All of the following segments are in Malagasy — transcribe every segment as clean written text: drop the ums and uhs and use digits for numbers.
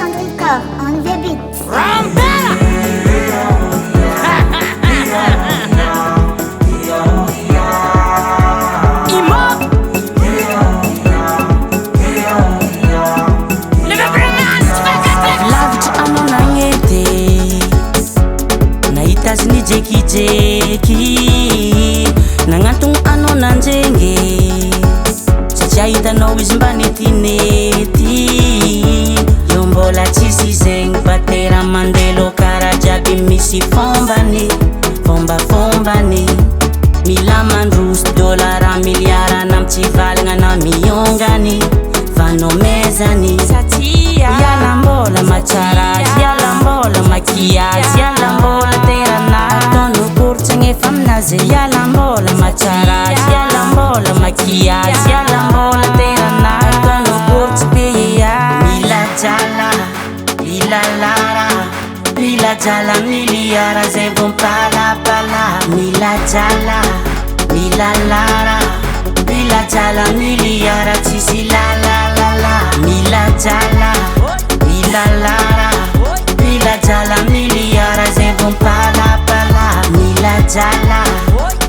Chandrika on the beat. Tasni jeki jeki nangantung ano nanjenge sachaita no isbaneti neti yombola chisi zeng batera mandelo karajabi misi fombani fombani mila mandrus dolara miliara namchivalanga na miyongani vanomezani satia yalambola machara yalambola makiaz yalambola yalambola machara yalambola makiaz yalambola terana kono kurtpiya mila jala lila lara mila jala miliara zebon pala mila jala lila lara mila jala miliara chisi la mila jala lila lara mila jala miliara zebon pala mila jala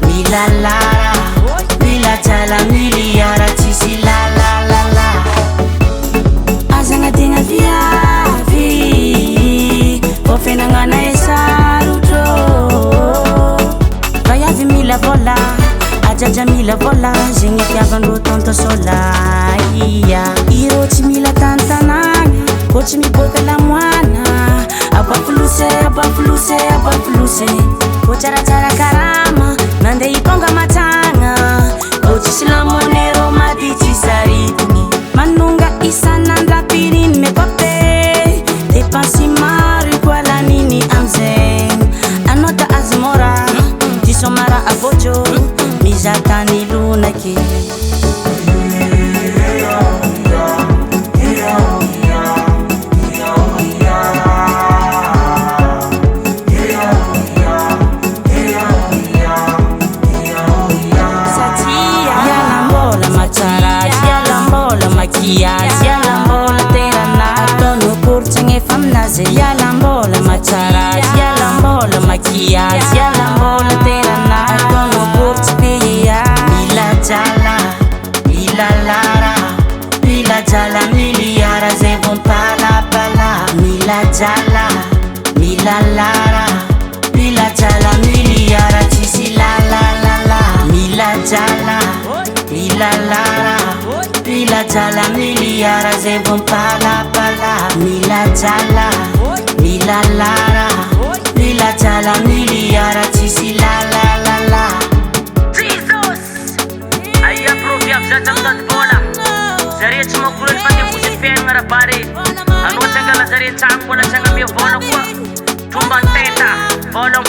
mila lara mila jala miliara chisi la azanga dinga viavi ofenangana esaruto vayavi mila vola ajaja mila vola zingi kiavandro tonto sola iya irochi mila tantananga kochi mibota la mwana abafuluse kocharacara karama nande iponga matanga kochisilamonero madichisaripni manunga isananda pirin mepape depansi mari kwala nini amzen anota azmora tisomara abojo mizatani lunake yalambola terana tono kurcenge famnaze yalambola machara yalambola makiaz yalambola terana tono kurchpiya mila jala lila lara mila jala miliara zebon pala mila jala mila lara mila jala miliara chisi la mila jala lila lara mila jala miliara zebon pala mila jala mila lara mila jala miliara chisi la Jesus ayya profiaf jatan bola zariya chuma kulul pati musi fengara bare ano changala zariya chang bola changa mi bola kwa tumban teta bola